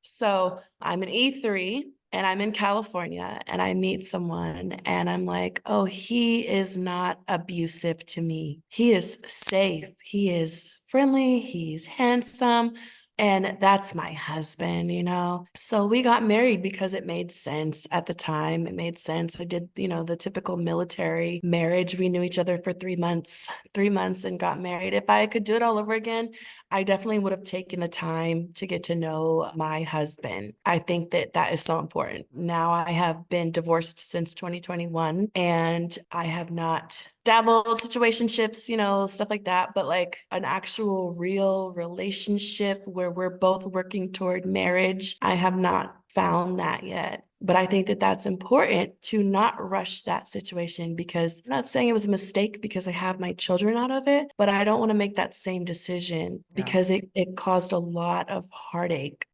So I'm an E3 and I'm in California and I meet someone and I'm like, oh, he is not abusive to me. He is safe. He is friendly. He's handsome. And that's my husband, you know? So we got married because it made sense at the time. It made sense. I did, the typical military marriage. We knew each other for 3 months and got married. If I could do it all over again, I definitely would have taken the time to get to know my husband. I think that that is so important. Now I have been divorced since 2021 and I have not dabbled situationships, stuff like that, but like an actual real relationship where we're both working toward marriage, I have not found that yet. But I think that that's important to not rush that situation because I'm not saying it was a mistake because I have my children out of it, but I don't want to make that same decision because it caused a lot of heartache.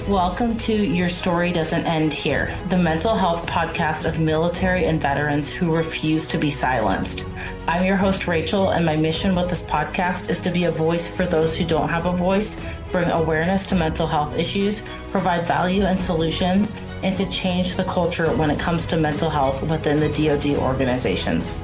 Welcome to Your Story Doesn't End Here, the mental health podcast of military and veterans who refuse to be silenced. I'm your host, Rachel, and my mission with this podcast is to be a voice for those who don't have a voice, bring awareness to mental health issues, provide value and solutions, and to change the culture when it comes to mental health within the DoD organizations.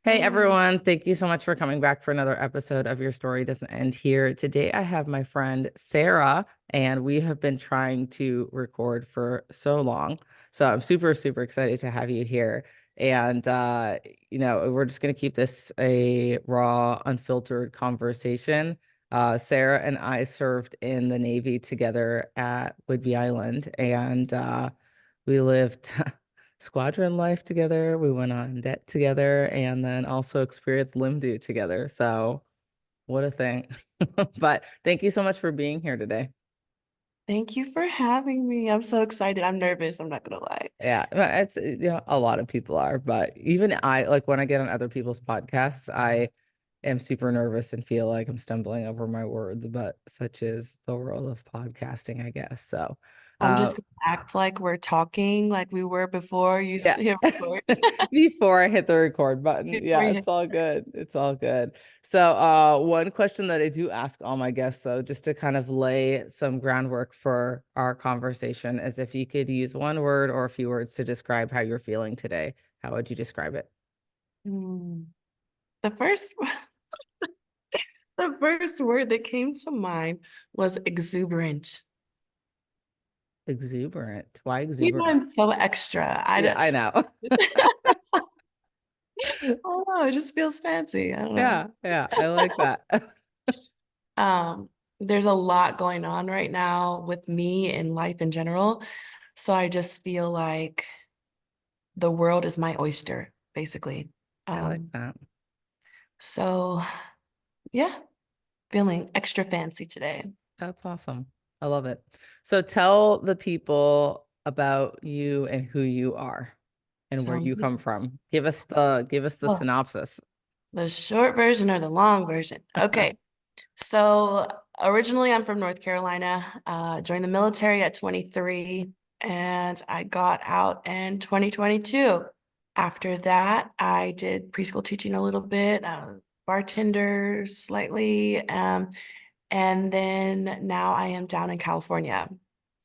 Hey everyone, thank you so much for coming back for another episode of Your Story Doesn't End Here. Today I have my friend Sarah, and we have been trying to record for so long. So I'm super, super excited to have you here. And, we're just going to keep this a raw, unfiltered conversation. Sarah and I served in the Navy together at Whidbey Island, and we lived squadron life together. We went on debt together and then also experienced limb together. So what a thing. But thank you so much for being here today. Thank you for having me. I'm so excited. I'm nervous. I'm not going to lie. Yeah, it's, a lot of people are, but even I, like when I get on other people's podcasts, I am super nervous and feel like I'm stumbling over my words, but such is the world of podcasting, I guess. So I'm just going to act like we're talking like we were before you hit record. Before I hit the record button. Yeah, it's all good. It's all good. So one question that I do ask all my guests, though, just to kind of lay some groundwork for our conversation, is if you could use one word or a few words to describe how you're feeling today, how would you describe it? The first the first word that came to mind was exuberant. Exuberant. Why exuberant? I'm so extra. I know. Oh no, it just feels fancy. I don't know. Yeah, I like that. There's a lot going on right now with me and life in general. So I just feel like the world is my oyster, basically. I like that. So yeah, feeling extra fancy today. That's awesome. I love it. So tell the people about you and who you are and where you come from. Give us the synopsis. The short version or the long version. Okay. So originally I'm from North Carolina, joined the military at 23 and I got out in 2022. After that, I did preschool teaching a little bit, bartender slightly, and then now I am down in California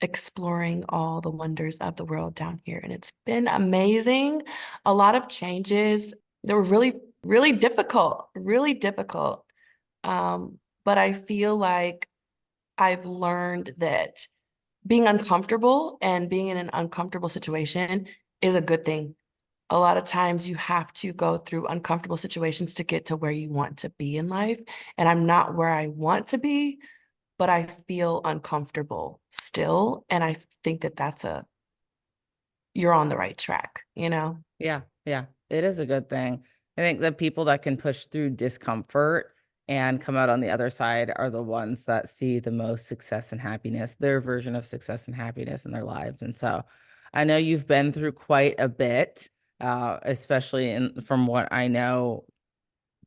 exploring all the wonders of the world down here. And it's been amazing. A lot of changes. They were really, really difficult, really difficult. But I feel like I've learned that being uncomfortable and being in an uncomfortable situation is a good thing. A lot of times you have to go through uncomfortable situations to get to where you want to be in life. And I'm not where I want to be, but I feel uncomfortable still. And I think that you're on the right track, Yeah, it is a good thing. I think the people that can push through discomfort and come out on the other side are the ones that see the most success and happiness, their version of success and happiness in their lives. And so I know you've been through quite a bit, especially from what I know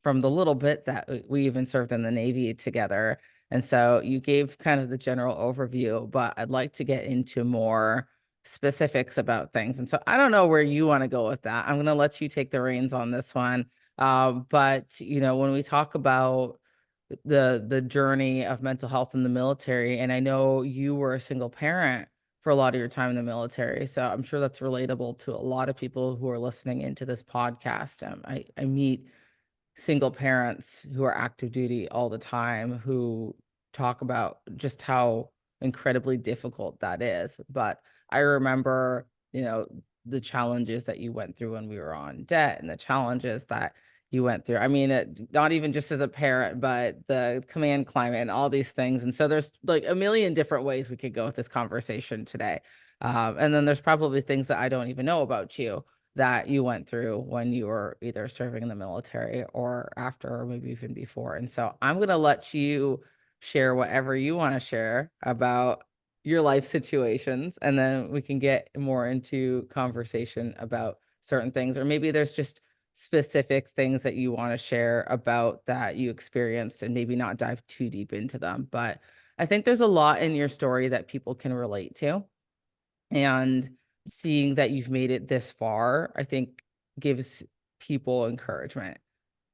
from the little bit that we even served in the Navy together. And so you gave kind of the general overview, but I'd like to get into more specifics about things. And so I don't know where you want to go with that. I'm going to let you take the reins on this one. But when we talk about the journey of mental health in the military, and I know you were a single parent for a lot of your time in the military, so I'm sure that's relatable to a lot of people who are listening into this podcast. I meet single parents who are active duty all the time who talk about just how incredibly difficult that is. But I remember, the challenges that you went through when we were on debt, and the challenges that you went through. I mean, not even just as a parent, but the command climate and all these things. And so there's like a million different ways we could go with this conversation today. And then there's probably things that I don't even know about you that you went through when you were either serving in the military or after, or maybe even before. And so I'm going to let you share whatever you want to share about your life situations, and then we can get more into conversation about certain things, or maybe there's just specific things that you want to share about that you experienced, and maybe not dive too deep into them. But I think there's a lot in your story that people can relate to, and seeing that you've made it this far, I think gives people encouragement,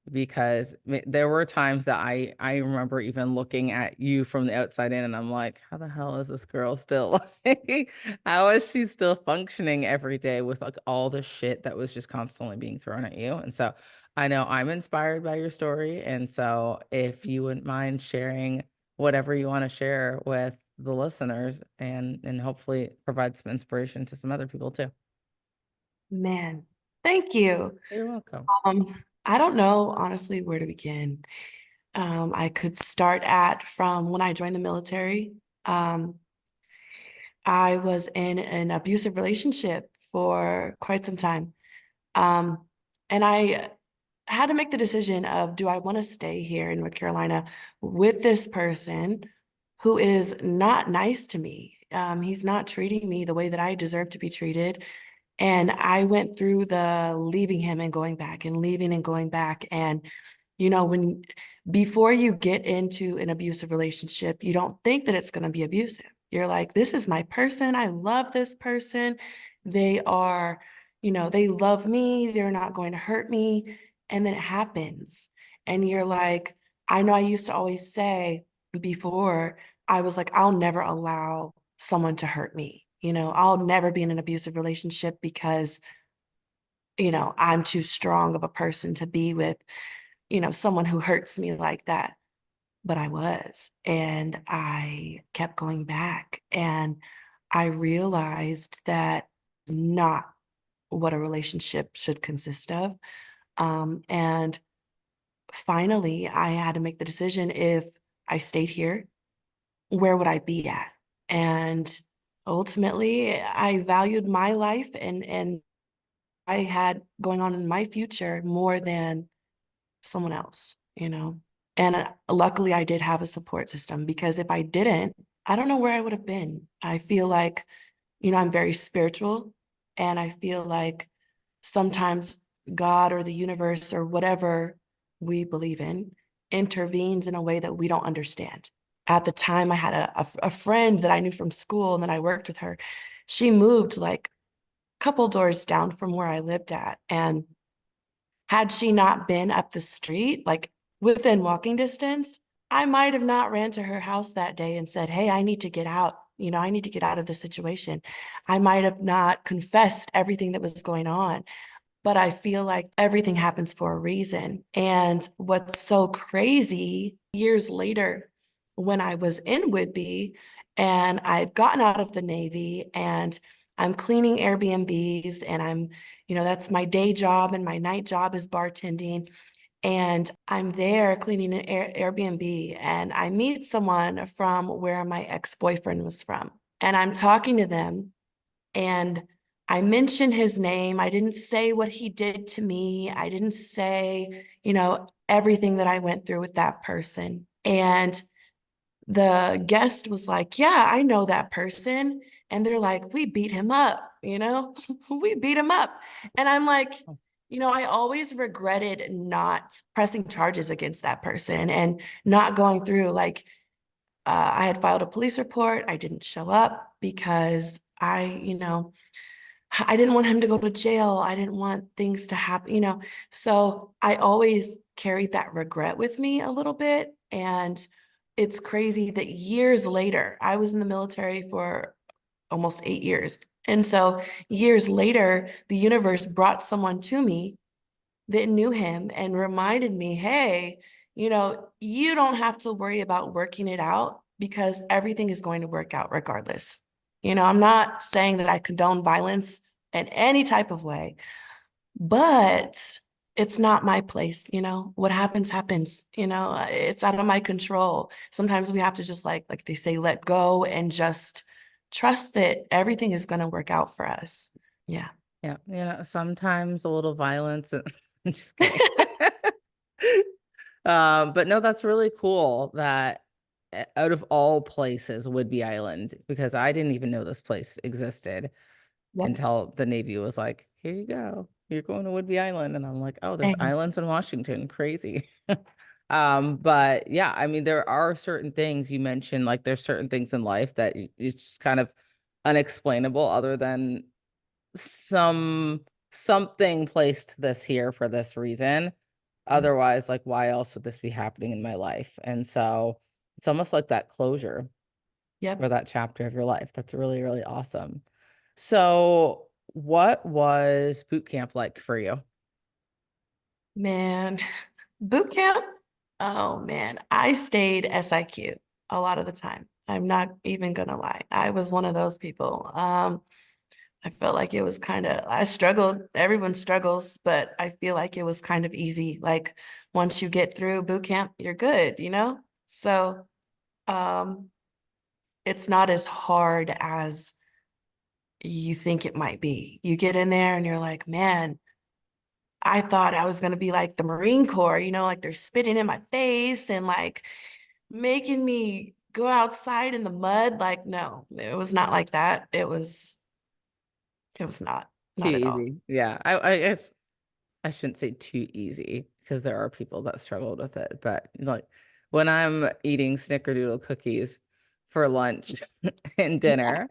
because there were times that I remember even looking at you from the outside in, and I'm like, how the hell is this girl still how is she still functioning every day with like all the shit that was just constantly being thrown at you? And so I know I'm inspired by your story. And so if you wouldn't mind sharing whatever you want to share with the listeners, and hopefully provide some inspiration to some other people too. Man, thank you. You're welcome. I don't know honestly where to begin. I could start at from when I joined the military. I was in an abusive relationship for quite some time. Um, and I had to make the decision of, do I want to stay here in North Carolina with this person who is not nice to me? He's not treating me the way that I deserve to be treated. And I went through the leaving him and going back, and leaving and going back. And, when before you get into an abusive relationship, you don't think that it's going to be abusive. You're like, this is my person. I love this person. They are, they love me. They're not going to hurt me. And then it happens. And you're like, I know I used to always say before, I was like, I'll never allow someone to hurt me. I'll never be in an abusive relationship because, I'm too strong of a person to be with, someone who hurts me like that. But I was, and I kept going back, and I realized that not what a relationship should consist of. And finally, I had to make the decision, if I stayed here, where would I be at? And ultimately, I valued my life and I had going on in my future more than someone else. And luckily, I did have a support system, because if I didn't, I don't know where I would have been. I feel like, I'm very spiritual, and I feel like sometimes God or the universe or whatever we believe in intervenes in a way that we don't understand. At the time, I had a friend that I knew from school, and then I worked with her. She moved like a couple doors down from where I lived at. And had she not been up the street, like within walking distance, I might have not ran to her house that day and said, hey, I need to get out. I need to get out of this situation. I might have not confessed everything that was going on, but I feel like everything happens for a reason. And what's so crazy, years later, when I was in Whidbey and I had gotten out of the Navy, and I'm cleaning Airbnbs, and that's my day job, and my night job is bartending. And I'm there cleaning an Airbnb, and I meet someone from where my ex-boyfriend was from. And I'm talking to them, and I mentioned his name. I didn't say what he did to me. I didn't say, everything that I went through with that person. And the guest was like, yeah, I know that person. And they're like, we beat him up, we beat him up. And I'm like, I always regretted not pressing charges against that person and not going through, like, I had filed a police report. I didn't show up because I I didn't want him to go to jail. I didn't want things to happen, you know. So I always carried that regret with me a little bit. And it's crazy that years later, I was in the military for almost 8 years. And so years later, the universe brought someone to me that knew him and reminded me, hey, you know, you don't have to worry about working it out because everything is going to work out regardless. You know, I'm not saying that I condone violence in any type of way, but it's not my place. You know, what happens, happens. You know, it's out of my control. Sometimes we have to just like they say, let go and just trust that everything is going to work out for us. Yeah. Yeah, sometimes a little violence. I'm just kidding. But no, that's really cool that out of all places, Whidbey Island, because I didn't even know this place existed Yep. until the Navy was like, here you go. You're going to Whidbey Island. And I'm like, oh, there's Hey. islands in Washington. Crazy. But yeah, I mean, there are certain things you mentioned, like there's certain things in life that it's just kind of unexplainable other than something placed this here for this reason. Otherwise, like, why else would this be happening in my life? And so it's almost like that closure for Yep. that chapter of your life. That's really, really awesome. So, what was boot camp like for you? Man, boot camp. Oh man, I stayed SIQ a lot of the time. I'm not even gonna lie. I was one of those people. I felt like it was kind of, I struggled. Everyone struggles, but I feel like it was kind of easy. Like once you get through boot camp, you're good, you know? So, um, it's not as hard as you think it might be. You get in there and you're like, man, I thought I was going to be like the Marine Corps, you know, like they're spitting in my face and like making me go outside in the mud. Like, no, it was not like that. It was not, Too not at all. easy. Yeah. I shouldn't say too easy because there are people that struggled with it. But like when I'm eating snickerdoodle cookies for lunch and Yeah. dinner,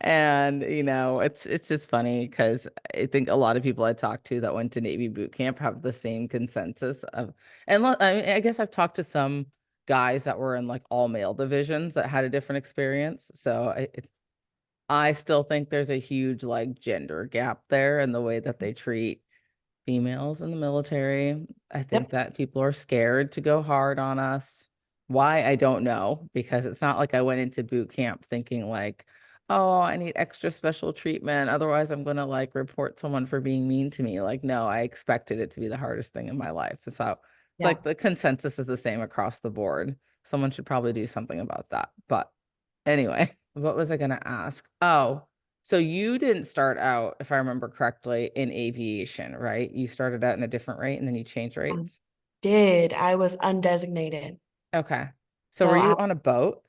and it's just funny because I think a lot of people I talk to that went to Navy boot camp have the same consensus of, and I guess I've talked to some guys that were in like all male divisions that had a different experience. So I still think there's a huge like gender gap there in the way that they treat females in the military. I think Yep. that people are scared to go hard on us. Why? I don't know, because it's not like I went into boot camp thinking like, oh, I need extra special treatment. Otherwise, I'm going to like report someone for being mean to me. Like, no, I expected it to be the hardest thing in my life. So it's Yeah. like the consensus is the same across the board. Someone should probably do something about that. But anyway, what was I going to ask? Oh, so you didn't start out, if I remember correctly, in aviation, right? You started out in a different rate and then you changed I rates. did. I was undesignated. Okay. So So were I you on a boat?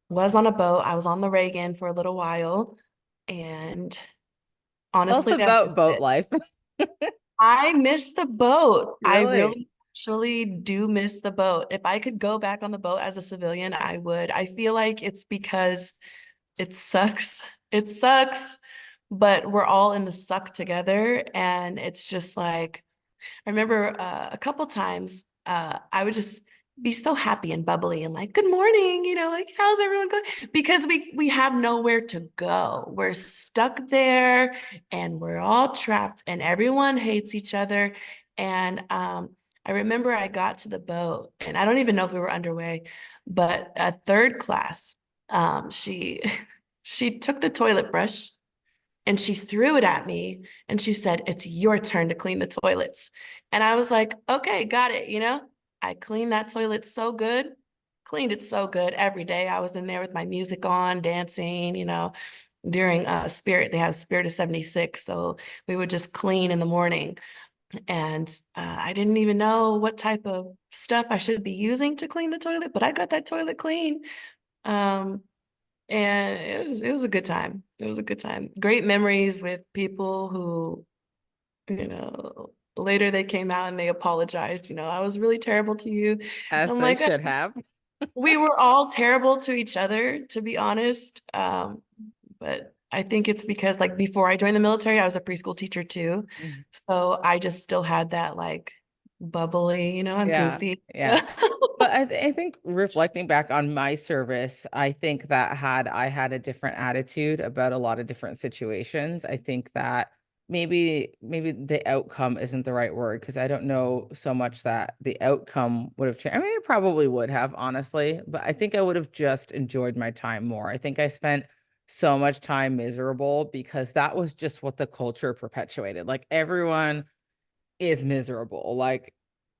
was on a boat. I was on the Reagan for a little while. And Tell us honestly, I about missed boat it. life. I miss the boat. I Really? really actually do miss the boat. If I could go back on the boat as a civilian, I would. I feel like it's because it sucks. It sucks, but we're all in the suck together. And it's just like, I remember a couple times I would just be so happy and bubbly and like, good morning, you know, like how's everyone going? Because we have nowhere to go. We're stuck there and we're all trapped and everyone hates each other. And I remember I got to the boat and I don't even know if we were underway, but a third class, she she took the toilet brush and she threw it at me and she said, it's your turn to clean the toilets. And I was like, okay, got it. You know, I cleaned that toilet so good, cleaned it so good every day. I was in there with my music on, dancing, you know, during Spirit, they have Spirit of 76. So we would just clean in the morning. And I didn't even know what type of stuff I should be using to clean the toilet, but I got that toilet clean. Um, and it was a good time. It was a good time. Great memories with people who, you know, later they came out and they apologized, you know, I was really terrible to you. As I'm they like, should have. we were all terrible to each other, to be honest. But I think it's because like before I joined the military, I was a preschool teacher too. Mhm. So I just still had that like bubbly, I'm Yeah, goofy. yeah. But I think reflecting back on my service, I think that had I had a different attitude about a lot of different situations, I think that maybe the outcome isn't the right word because I don't know so much that the outcome would have changed. I mean, it probably would have, honestly, but I think I would have just enjoyed my time more. I think I spent so much time miserable because that was just what the culture perpetuated. Like everyone is miserable. Like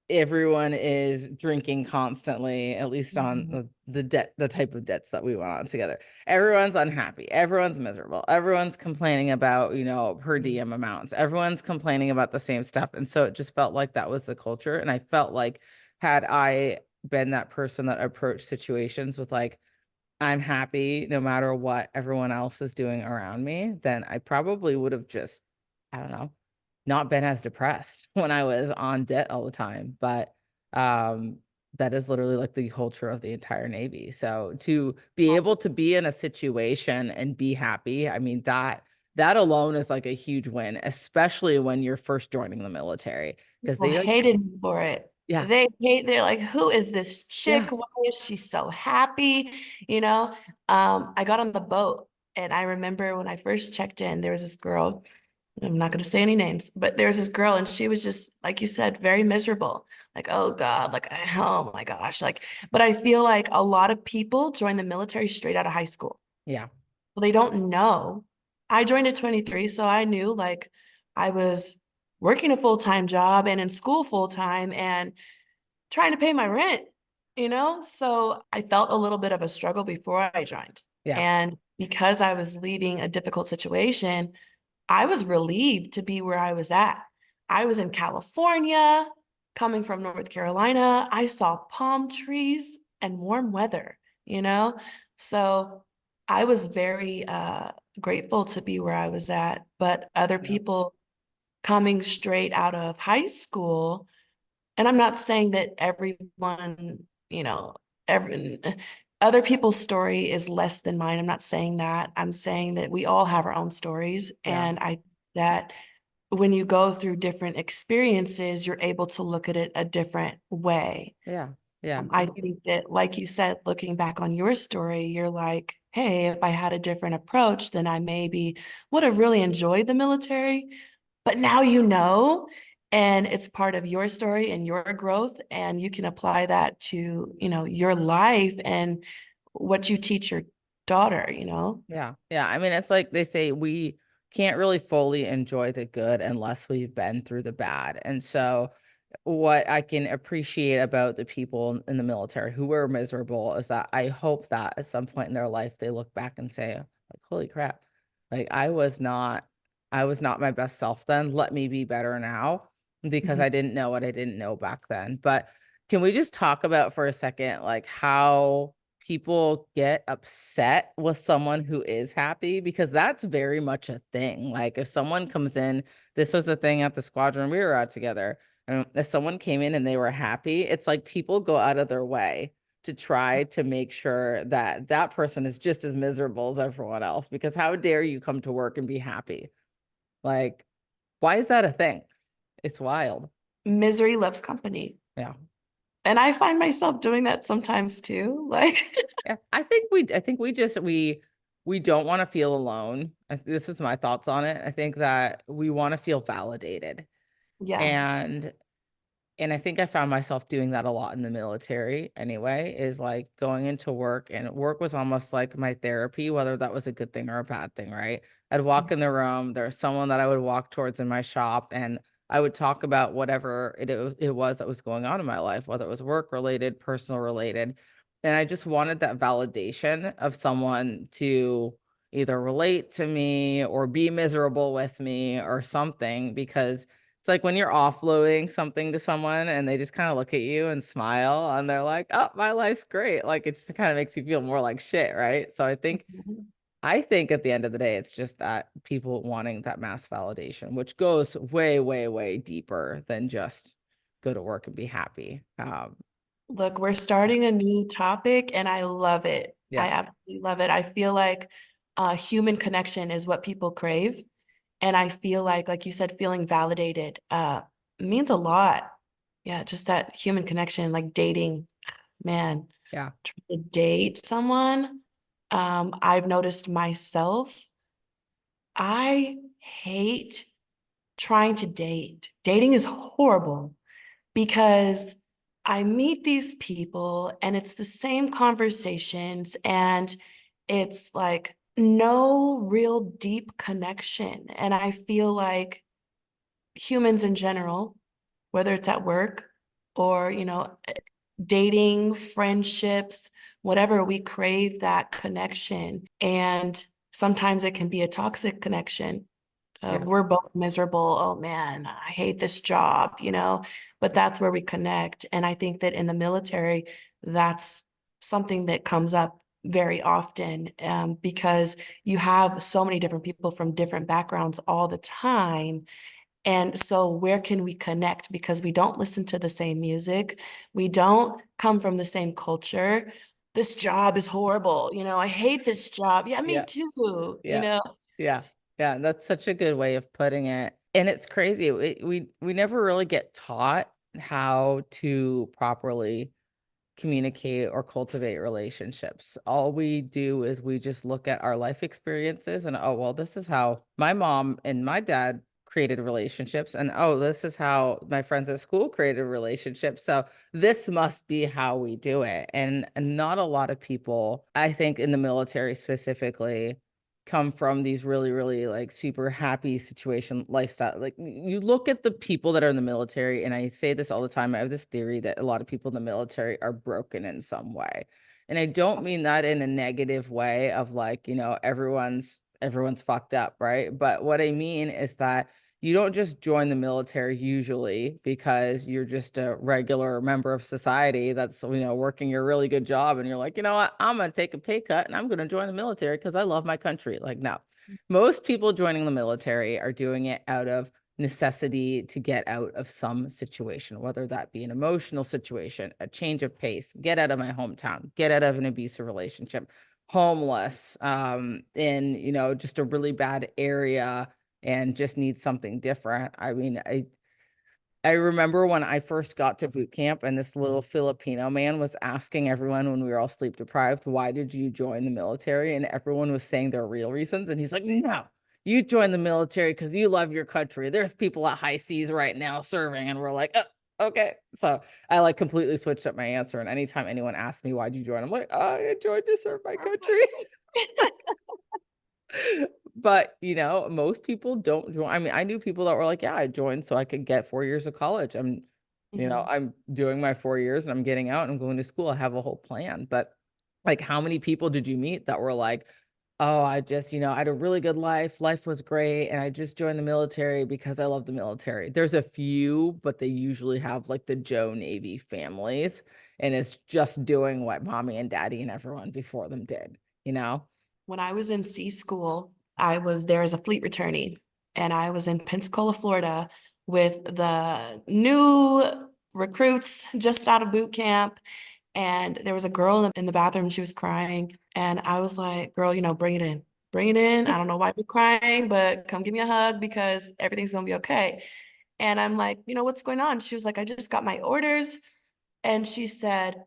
everyone is drinking constantly, at least on Mhm. the debt, the type of debts that we went on together. Everyone's unhappy. Everyone's miserable. Everyone's complaining about, per diem amounts. Everyone's complaining about the same stuff. And so it just felt like that was the culture. And I felt like had I been that person that approached situations with like, I'm happy no matter what everyone else is doing around me, then I probably would have just, I don't know, not been as depressed when I was on debt all the time. But um, that is literally like the culture of the entire Navy. So to be able to be in a situation and be happy, I mean, that alone is like a huge win, especially when you're first joining the military. Because People they like, hated me for it. yeah, They're like, who is this chick? yeah, Why is she so happy? You know, I got on the boat and I remember when I first checked in, there was this girl. I'm not going to say any names, but there was this girl and she was just, like you said, very miserable. Like, oh God, like, oh my gosh. Like, but I feel like a lot of people join the military straight out of high school. yeah, Well, they don't know. I joined at 23, so I knew like I was working a full-time job and in school full-time and trying to pay my rent, So I felt a little bit of a struggle before I joined. yeah, And because I was leaving a difficult situation, I was relieved to be where I was at. I was in California, coming from North Carolina. I saw palm trees and warm weather, you know? So I was very grateful to be where I was at. But other yeah, people coming straight out of high school, and I'm not saying that everyone, every other people's story is less than mine. I'm not saying that. I'm saying that we all have our own stories. yeah, And I that when you go through different experiences, you're able to look at it a different way. yeah, yeah. I think that, like you said, looking back on your story, you're like, hey, if I had a different approach, then I maybe would have really enjoyed the military. But now and it's part of your story and your growth, and you can apply that to, your life and what you teach your daughter. Yeah. Yeah. I mean, it's like they say we can't really fully enjoy the good unless we've been through the bad. And so, what I can appreciate about the people in the military who were miserable is that I hope that at some point in their life they look back and say, like, holy crap, like I was not my best self then. Let me be better now because Mhm. I didn't know what I didn't know back then. But can we just talk about for a second, like how people get upset with someone who is happy because that's very much a thing. Like if someone comes in, this was the thing at the squadron we were at together. And if someone came in and they were happy, it's like people go out of their way to try to make sure that that person is just as miserable as everyone else because how dare you come to work and be happy? Like, why is that a thing? It's wild. Misery loves company. Yeah. And I find myself doing that sometimes too. Like, Yeah, I think we don't want to feel alone. This is my thoughts on it. I think that we want to feel validated. yeah. And and I think I found myself doing that a lot in the military anyway, is like going into work and work was almost like my therapy, whether that was a good thing or a bad thing, right? I'd walk in the room, there's someone that I would walk towards in my shop and I would talk about whatever it was that was going on in my life, whether it was work related, personal related. And I just wanted that validation of someone to either relate to me or be miserable with me or something because it's like when you're offloading something to someone and they just kind of look at you and smile and they're like, "Oh, my life's great." Like it just kind of makes you feel more like shit, right? So I think at the end of the day, it's just that people wanting that mass validation, which goes way, way, way deeper than just go to work and be happy. Look, we're Yeah, starting a new topic and I love it. I yeah, absolutely love it. I feel like human connection is what people crave. And I feel like you said, feeling validated means a lot. Yeah, just that human connection, like dating, man, Yeah. trying to date someone. I've noticed myself, I hate trying to date. Dating is horrible because I meet these people and it's the same conversations and it's like no real deep connection. And I feel like humans in general, whether it's at work or, dating, friendships, whatever, we crave that connection. And sometimes it can be a toxic connection of Yeah. we're both miserable. Oh man, I hate this job, but that's where we connect. And I think that in the military, that's something that comes up very often because you have so many different people from different backgrounds all the time. And so, where can we connect? Because we don't listen to the same music, we don't come from the same culture. This job is horrible. I hate this job. Yeah, me Yeah. too. Yeah. Yeah. Yeah. That's such a good way of putting it. And it's crazy. We never really get taught how to properly communicate or cultivate relationships. All we do is we just look at our life experiences and, oh, well, this is how my mom and my dad created relationships. And, oh, this is how my friends at school created relationships. So this must be how we do it. And not a lot of people, I think, in the military specifically, come from these really, really like super happy situation lifestyle. Like you look at the people that are in the military, and I say this all the time. I have this theory that a lot of people in the military are broken in some way. And I don't mean that in a negative way of like, everyone's fucked up, right? But what I mean is that you don't just join the military usually because you're just a regular member of society that's, working your really good job. And you're like, you know what, I'm going to take a pay cut and I'm going to join the military because I love my country. Like, no, most people joining the military are doing it out of necessity to get out of some situation, whether that be an emotional situation, a change of pace, get out of my hometown, get out of an abusive relationship, homeless, in, just a really bad area and just need something different. I mean, I remember when I first got to boot camp and this little Filipino man was asking everyone when we were all sleep deprived, why did you join the military? And everyone was saying their real reasons. And he's like, no, you joined the military because you love your country. There's people at high seas right now serving. And we're like, oh, okay. So I like completely switched up my answer. And anytime anyone asks me, why'd you join? I'm like, oh, I joined to serve my country. But, most people don't join. I mean, I knew people that were like, yeah, I joined so I could get 4 years of college. Mhm. I'm doing my 4 years and I'm getting out and I'm going to school. I have a whole plan. But like, how many people did you meet that were like, oh, I just, I had a really good life. Life was great. And I just joined the military because I love the military. There's a few, but they usually have like the Joe Navy families. And it's just doing what mommy and daddy and everyone before them did, you know? When I was in C school, I was there as a fleet returnee, and I was in Pensacola, Florida, with the new recruits just out of boot camp. And there was a girl in the bathroom. She was crying. And I was like, girl, bring it in. Bring it in. I don't know why you're crying, but come give me a hug because everything's going to be okay. And I'm like, what's going on? She was like, I just got my orders. And she said,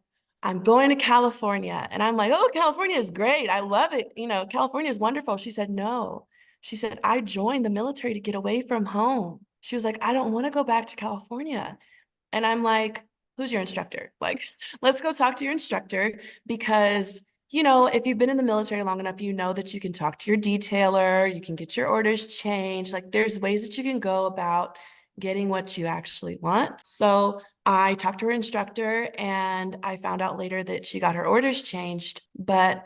I'm going to California. And I'm like, oh, California is great. I love it. California is wonderful. She said, no. She said, I joined the military to get away from home. She was like, I don't want to go back to California. And I'm like, who's your instructor? Like, let's go talk to your instructor because, if you've been in the military long enough, you know that you can talk to your detailer, you can get your orders changed. Like, there's ways that you can go about getting what you actually want. So I talked to her instructor and I found out later that she got her orders changed. But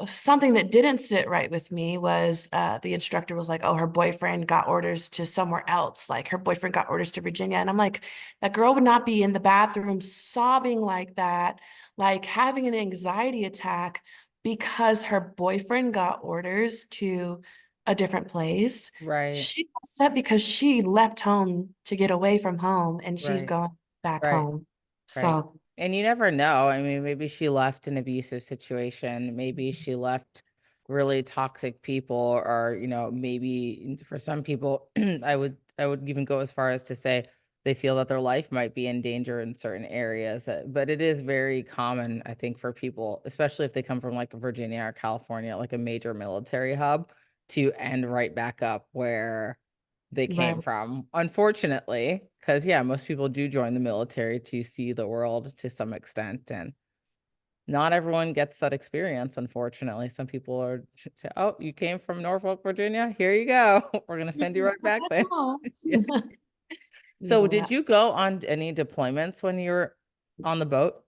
something that didn't sit right with me was the instructor was like, oh, her boyfriend got orders to somewhere else. Like her boyfriend got orders to Virginia. And I'm like, that girl would not be in the bathroom sobbing like that, like having an anxiety attack because her boyfriend got orders to a different place. Right, She's upset because she left home to get away from home and she's right, gone back right. home. Right. So, And you never know. I mean, maybe she left an abusive situation. Maybe she left really toxic people, or maybe for some people I would even go as far as to say they feel that their life might be in danger in certain areas. But it is very common, I think, for people, especially if they come from like Virginia or California, like a major military hub, to end right back up where they Right. came from, unfortunately, because yeah, most people do join the military to see the world to some extent, and not everyone gets that experience, unfortunately. Some people are, oh, you came from Norfolk, Virginia? Here you go. We're going to send you right back there. Yeah. So, Yeah. did you go on any deployments when you were on the boat?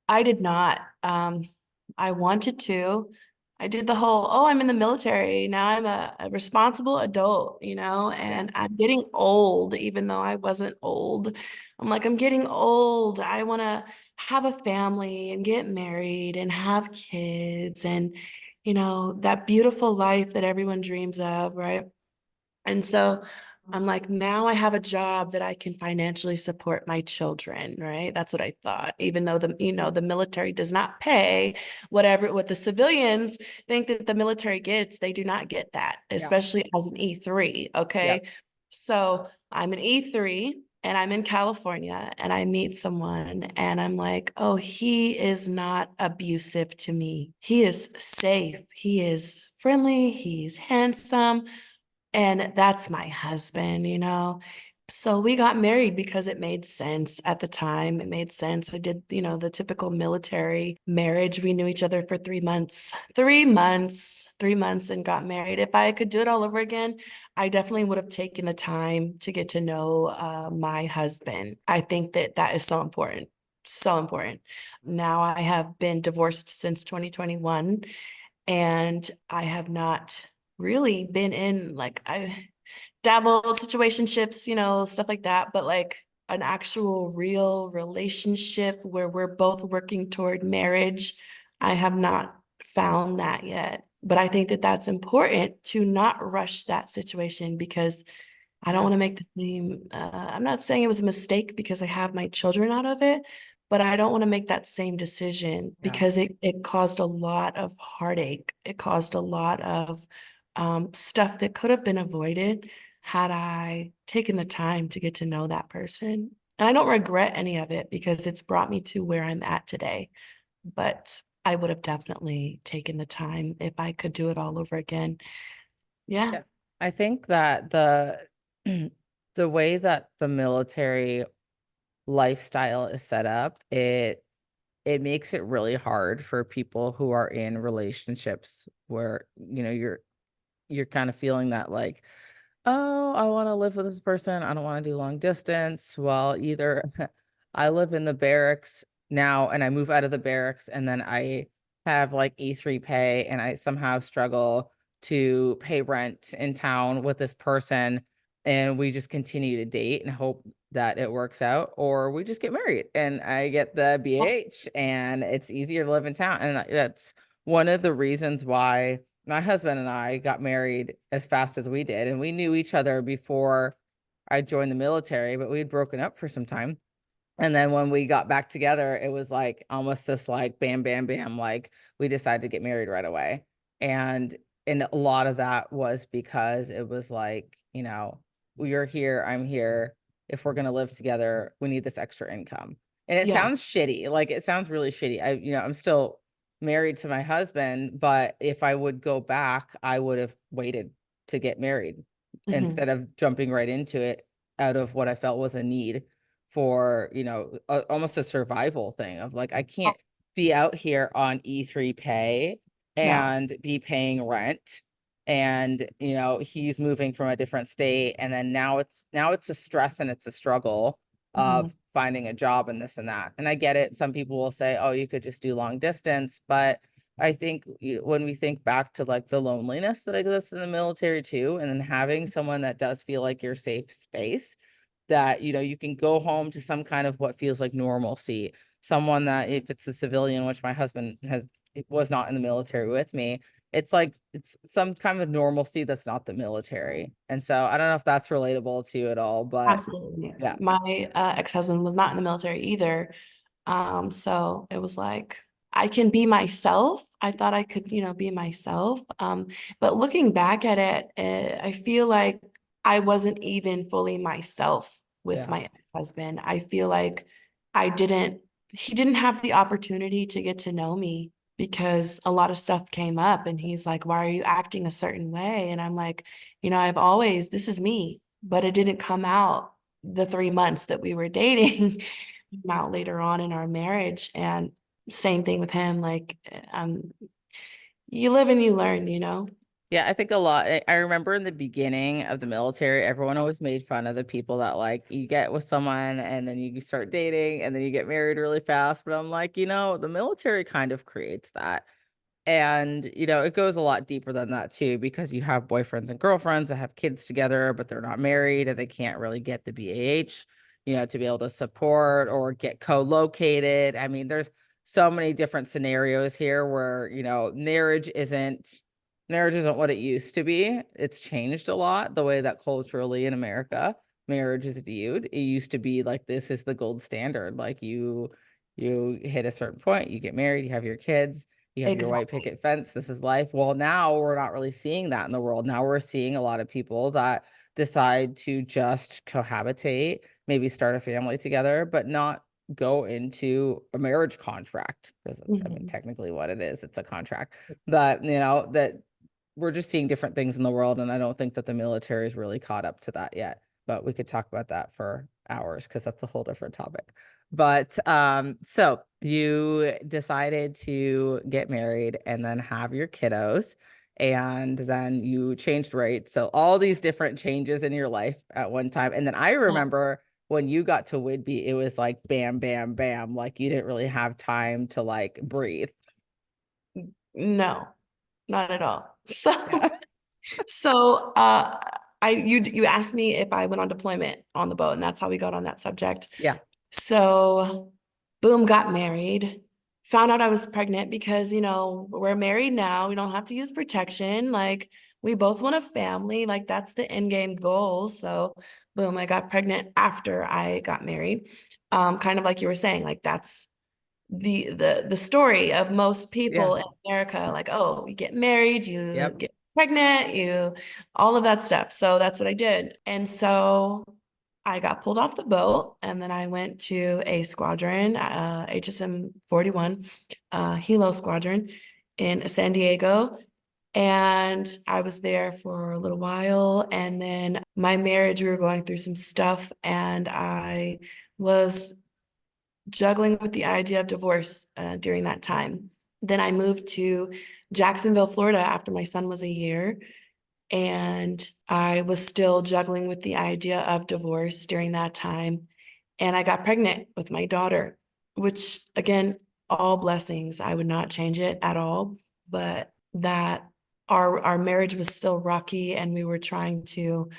I did not. I wanted to. I did the whole, oh, I'm in the military. Now I'm a responsible adult, Yeah. and I'm getting old, even though I wasn't old. I'm like, I'm getting old. I want to have a family and get married and have kids and, that beautiful life that everyone dreams of, right? And so I'm like, now I have a job that I can financially support my children, right? That's what I thought. Even though the military does not pay what the civilians think that the military gets, they do not get that, Yeah. especially as an E3. Yep. Okay. So I'm an E3 and I'm in California and I meet someone and I'm like, oh, he is not abusive to me. He is safe. He is friendly. He's handsome. And that's my husband. So we got married because it made sense at the time. It made sense. I did, the typical military marriage. We knew each other for 3 months, 3 months, 3 months, and got married. If I could do it all over again, I definitely would have taken the time to get to know my husband. I think that that is so important. So important. Now I have been divorced since 2021 and I have not really been in like I dabbled situationships, stuff like that, but like an actual real relationship where we're both working toward marriage, I have not found that yet. But I think that that's important to not rush that situation because I don't Yeah. want to make the same. I'm not saying it was a mistake because I have my children out of it, but I don't want to make that same decision Yeah. because it caused a lot of heartache. It caused a lot of stuff that could have been avoided had I taken the time to get to know that person. And I don't regret any of it because it's brought me to where I'm at today. But I would have definitely taken the time if I could do it all over again. Yeah. Yeah. I think that the the way that the military lifestyle is set up, it makes it really hard for people who are in relationships where, you're kind of feeling that like, oh, I want to live with this person. I don't want to do long distance. Well, either I live in the barracks now and I move out of the barracks and then I have like E3 pay and I somehow struggle to pay rent in town with this person, and we just continue to date and hope that it works out, or we just get married and I get the BH and it's easier to live in town. And that's one of the reasons why my husband and I got married as fast as we did. And we knew each other before I joined the military, but we had broken up for some time. And then when we got back together, it was like almost this like bam, bam, bam, like we decided to get married right away. And a lot of that was because it was like, you're here, I'm here. If we're gonna live together, we need this extra income. And it Yeah. sounds shitty. Like it sounds really shitty. I'm still married to my husband, but if I would go back, I would have waited to get married Mhm. instead of jumping right into it out of what I felt was a need for, almost a survival thing of like, I can't be out here on E3 pay No. and be paying rent. And, he's moving from a different state. And then now it's a stress and it's a struggle Mhm. of finding a job and this and that. And I get it. Some people will say, oh, you could just do long distance. But I think when we think back to like the loneliness that exists in the military too, and then having someone that does feel like your safe space, that you can go home to some kind of what feels like normalcy, someone that, if it's a civilian, which my husband was not in the military with me, it's like it's some kind of normalcy that's not the military. And so I don't know if that's relatable to you at all, but Absolutely. yeah. My ex-husband was not in the military either. So it was like I can be myself. I thought I could, be myself. But looking back at it, I feel like I wasn't even fully myself with Yeah. my husband. I feel like he didn't have the opportunity to get to know me because a lot of stuff came up and he's like, why are you acting a certain way? And I'm like, this is me, but it didn't come out the 3 months that we were dating, came out later on in our marriage. And same thing with him. Like, you live and you learn. Yeah, I think a lot. I remember in the beginning of the military, everyone always made fun of the people that like you get with someone and then you start dating and then you get married really fast. But I'm like, the military kind of creates that. And, it goes a lot deeper than that too, because you have boyfriends and girlfriends that have kids together, but they're not married and they can't really get the BAH, to be able to support or get co-located. I mean, there's so many different scenarios here where, marriage isn't what it used to be. It's changed a lot the way that culturally in America marriage is viewed. It used to be like this is the gold standard. Like you hit a certain point, you get married, you have your kids, you have your white Exactly. picket fence, this is life. Well, now we're not really seeing that in the world. Now we're seeing a lot of people that decide to just cohabitate, maybe start a family together, but not go into a marriage contract because I mean, Mhm. technically what it is, it's a contract. That we're just seeing different things in the world. And I don't think that the military is really caught up to that yet, but we could talk about that for hours because that's a whole different topic. But so you decided to get married and then have your kiddos, and then you changed rates. So all these different changes in your life at one time. And then I remember when you got to Whidbey, it was like bam, bam, bam. Like you didn't really have time to like breathe. No, not at all. So, Yeah. so you asked me if I went on deployment on the boat, and that's how we got on that subject. Yeah. So, boom, got married. Found out I was pregnant because, we're married now. We don't have to use protection. Like, we both want a family. Like, that's the end game goal. So, boom, I got pregnant after I got married. Kind of like you were saying, like that's the story of most Yeah. people in America. Like, oh, you get married, you Yep. get pregnant, you all of that stuff. So that's what I did. And so I got pulled off the boat and then I went to a squadron, HSM 41, Hilo Squadron in San Diego. And I was there for a little while. And then my marriage, we were going through some stuff, and I was juggling with the idea of divorce during that time. Then I moved to Jacksonville, Florida after my son was a year. And I was still juggling with the idea of divorce during that time. And I got pregnant with my daughter, which again, all blessings. I would not change it at all. But that our marriage was still rocky and we were trying to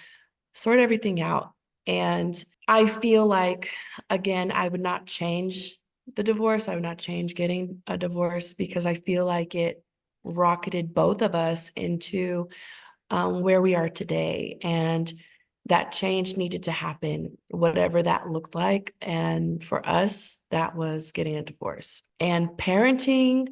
sort everything out. And I feel like, again, I would not change the divorce. I would not change getting a divorce because I feel like it rocketed both of us into where we are today. And that change needed to happen, whatever that looked like. And for us, that was getting a divorce. And parenting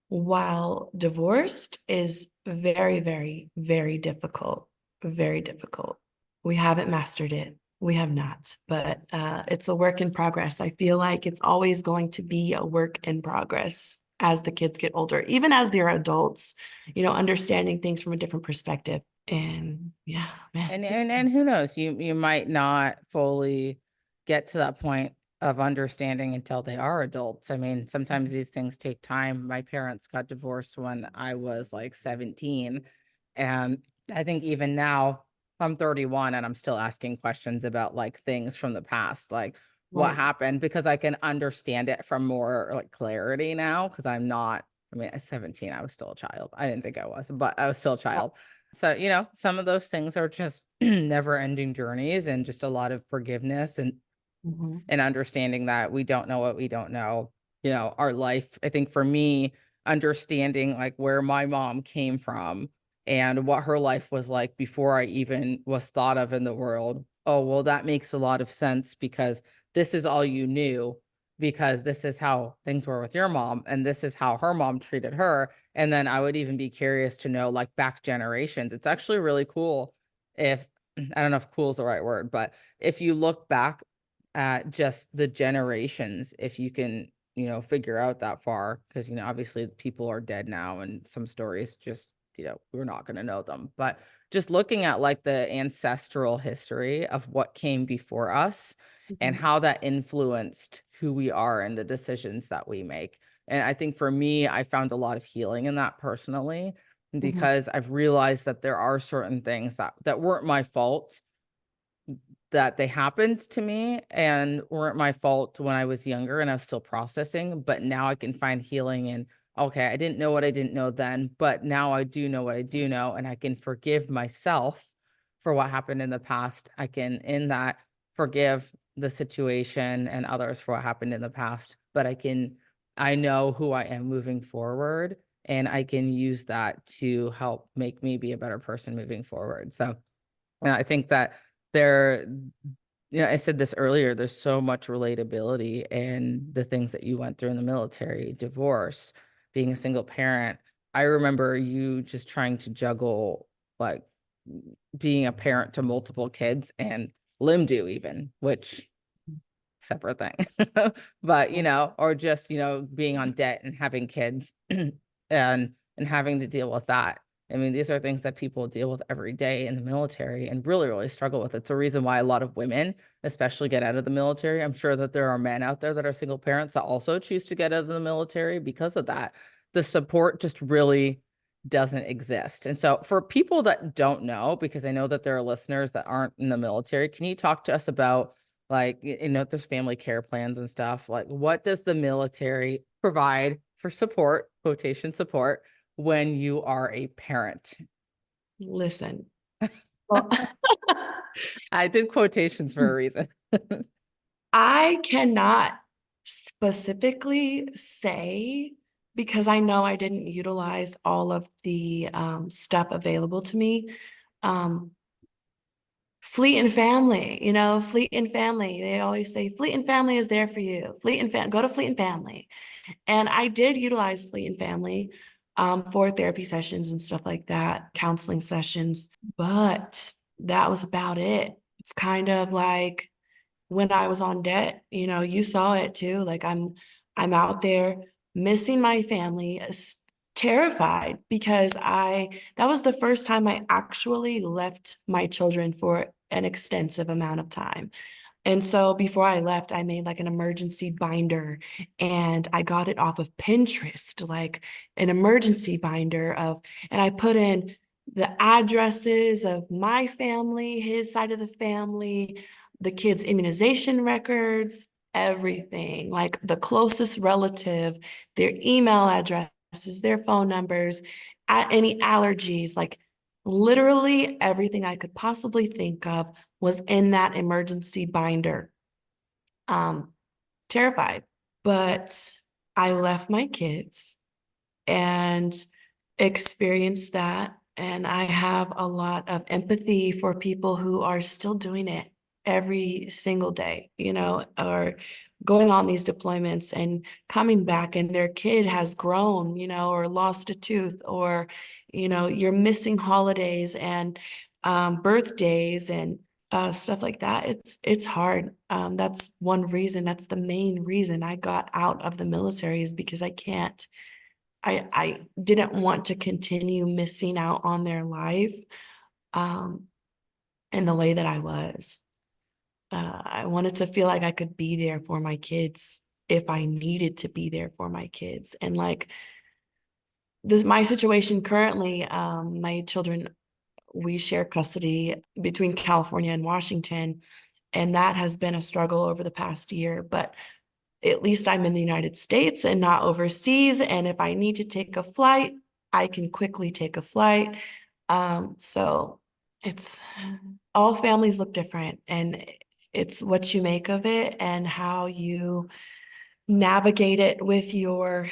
while divorced is very, very, very difficult. Very difficult. We haven't mastered it. We have not, but it's a work in progress. I feel like it's always going to be a work in progress as the kids get older, even as they're adults, understanding things from a different perspective. And yeah, man, And who knows, you might not fully get to that point of understanding until they are adults. I mean, sometimes these things take time. My parents got divorced when I was like 17. And I think even now I'm 31 and I'm still asking questions about like things from the past, like what right. happened, because I can understand it from more like clarity now. Cause I'm not, I mean, at 17, I was still a child. I didn't think I was, but I was still a child. So, some of those things are just never ending journeys, and just a lot of forgiveness Mhm. and understanding that we don't know what we don't know. Our life, I think for me, understanding like where my mom came from and what her life was like before I even was thought of in the world. Oh, well, that makes a lot of sense because this is all you knew. because this is how things were with your mom, and this is how her mom treated her. And then I would even be curious to know, like, back generations. It's actually really cool if, I don't know if cool is the right word, but if you look back at just the generations, if you can, figure out that far, because, obviously people are dead now and some stories just, we're not going to know them. But just looking at like the ancestral history of what came before us and Mhm. how that influenced who we are and the decisions that we make. And I think for me, I found a lot of healing in that personally, Mhm. because I've realized that there are certain things that weren't my fault, that they happened to me and weren't my fault when I was younger and I was still processing. But now I can find healing in, okay, I didn't know what I didn't know then, but now I do know what I do know, and I can forgive myself for what happened in the past. I can, in that, forgive the situation and others for what happened in the past, but I know who I am moving forward, and I can use that to help make me be a better person moving forward. So, and I think that there, I said this earlier, there's so much relatability in the things that you went through in the military, divorce, being a single parent. I remember you just trying to juggle, like, being a parent to multiple kids and limdo even, which separate thing. But, or just, being on debt and having kids and having to deal with that. I mean, these are things that people deal with every day in the military and really, really struggle with. It's a reason why a lot of women, especially, get out of the military. I'm sure that there are men out there that are single parents that also choose to get out of the military because of that. The support just really doesn't exist. And so for people that don't know, because I know that there are listeners that aren't in the military, can you talk to us about, like, there's family care plans and stuff. Like, what does the military provide for support, quotation support, when you are a parent? Listen. Well, I did quotations for a reason. I cannot specifically say because I know I didn't utilize all of the stuff available to me. Um, Fleet and Family, Fleet and Family. They always say Fleet and Family is there for you. Go to Fleet and Family. And I did utilize Fleet and Family for therapy sessions and stuff like that, counseling sessions, but that was about it. It's kind of like when I was on debt, you saw it too. Like I'm out there missing my family, terrified because that was the first time I actually left my children for an extensive amount of time. And so before I left, I made like an emergency binder and I got it off of Pinterest, like an emergency binder and I put in the addresses of my family, his side of the family, the kids' immunization records, everything, like the closest relative, their email addresses, their phone numbers, any allergies, like literally everything I could possibly think of was in that emergency binder. Um, Terrified, but I left my kids and experienced that. And I have a lot of empathy for people who are still doing it every single day, or going on these deployments and coming back and their kid has grown, or lost a tooth, or, you're missing holidays and birthdays and stuff like that. It's hard. That's one reason. That's the main reason I got out of the military is because I didn't want to continue missing out on their life um, in the way that I was. I wanted to feel like I could be there for my kids if I needed to be there for my kids. And like my situation currently, my children, we share custody between California and Washington. And that has been a struggle over the past year. But at least I'm in the United States and not overseas. And if I need to take a flight, I can quickly take a flight. So it's all families look different and it's what you make of it and how you navigate it with your